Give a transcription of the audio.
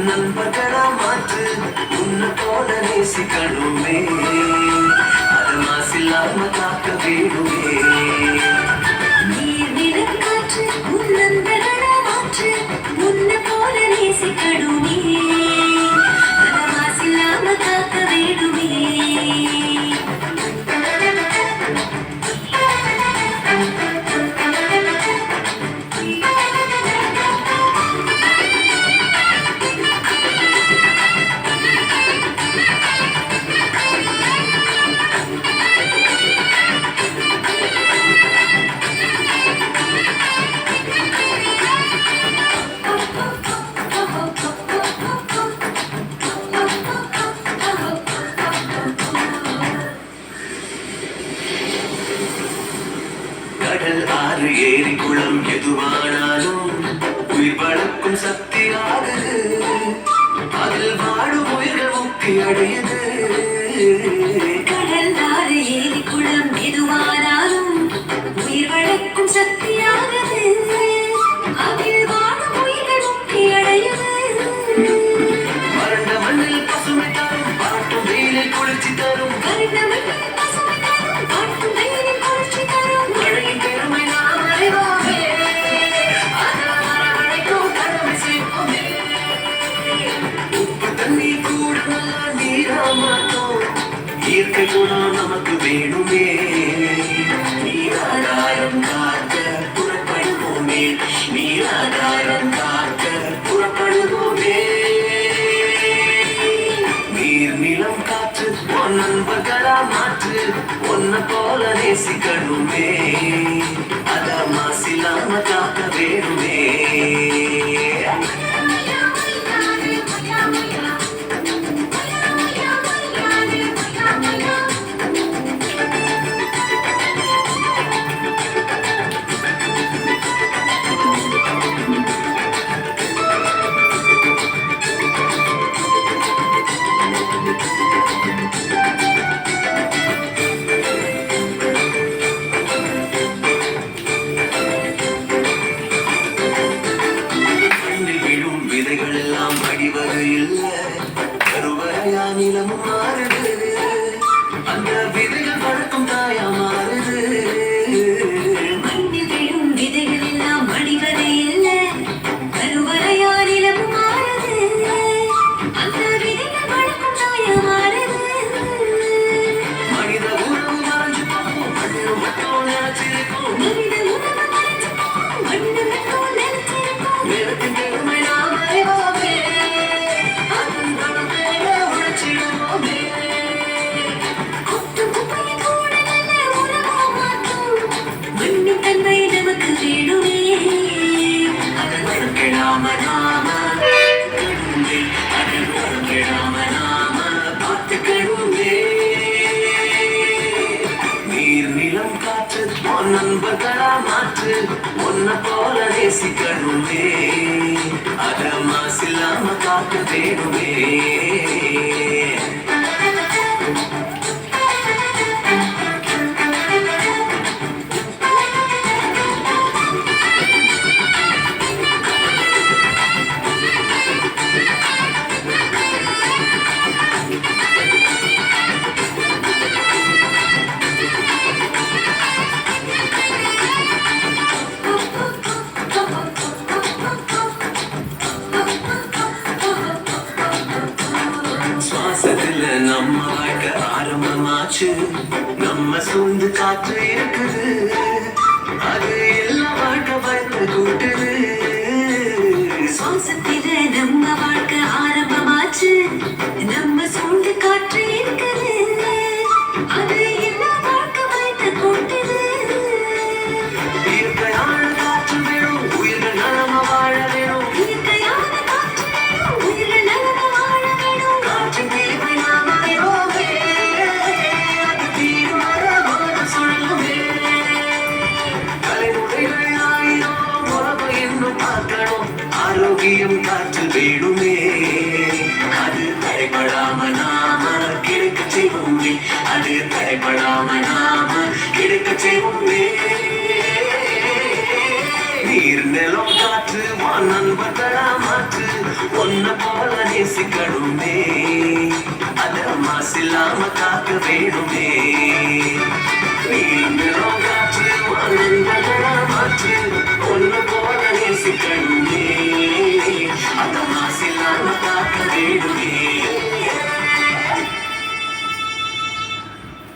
நண்பர்களா மாற்று உன்னை போல நேசிக்கணுமே அது மாசில்லாம காக்க வேணுமே நீர் நிலம் காற்று உன் நண்பர்களா மாற்று உன்னை போல நேசிக்கணுமே அது மாசில்லாம காக்க வேணுமே கடல் ஆறு ஏரி குளம் எதுவானாலும் உயிர் வளர்க்கும் சக்தி ஆகுது அதில் வாடும் உயிர்கள் முக்தி அடையுது கடல் ஆறு ஏரி குளம் எதுவானாலும் உயிர் வளர்க்கும் சக்தியாகுது அதில் வாடும் உயிர்கள் முக்தி அடையுது வறண்ட மண்ணில் பசுமை தரும் பாட்டும் வெயிலில் குளிர்ச்சி தரும் வறண்ட மண்ணில் பசுமை தரும் பாட்டும் வெயிலில் குளிர்ச்சி தரும் மழையின் பெருமை நாம் அறிவோமே அதனால் மரமழைக்கும் கடமை செய்வோமே உப்பு தண்ணீர் கூட நல்லா நீரா மாட்டோம் இயற்கை குணம் நமக்கு வேணுமே நீராதாரம் காக்க புறப்படுவோமே நீராதாரம் காக்க புறப்படுவோமே நீர் நிலம் காற்று உன் நண்பர்களா மாற்று உன்னை போல நேசிக்கணுமே அத மாசில்லாம காக்க வேணுமே கண்ணில் விழும் விதைகள் எல்லாம் வடிவது இல்லை கருவறையா நிலமும் மாறுது அந்த விதைகள் வழக்கம் தாயா மாறுது மண்ணில் விழும் விதைகள் எல்லாம் மடிவதே இல்லை கருவறையா நிலம் மாறுது அந்த விதைகள் வழக்கம் தாயா மாறுது மனித உறவு மறைஞ்சு போகும் மண்ணு மட்டும் நினைச்சிருக்கும் மனித உணவு மறைஞ்சு போகும் மண்ணு மட்டும் நிலைச்சிருக்கும் நிலத்தின் பெருமை நாம் அறிவோமே அதன் பணத்தை உழைச்சிடுவோமே கொட்டும் குப்பையை கூட நல்ல உணவா மாற்றும் மண்ணின் தன்மை நமக்கு வேணுமே அதன் வழக்கிடாம நாம கடுமே அதன் வழக்கிடாம நாம பார்த்துக்கணுமே நீர் நிலம் காற்று உன் நண்பர்களா மாற்று உன்னை போல நேசிக்கணுமே அத மாசில்லாம காக்க வேணுமே சுவாசத்துல நம்ம வாழ்க்கை ஆரம்பமாச்சு நம்ம சூழ்ந்து காற்று இருக்குது அது எல்லா வாழ்க்கை பயத்தை கூட்டுது பார்க்கணும் ஆரோக்கியம் காற்று வேணுமே அது தடைபடாம நாம கிடைக்க செய்வோமே அது தடைபடாம நாம கிடைக்க செய்வோமே நீர் நிலம் காற்று வான் நண்பர்களா மாற்று ஒன்ன போல நேசிக்கணுமே அத மாசில்லாம காக்க வேணுமே நீர் நிலம் காற்று வான் நண்பர்களா மாற்று ஒன்ன போல நேசிக்கணுமே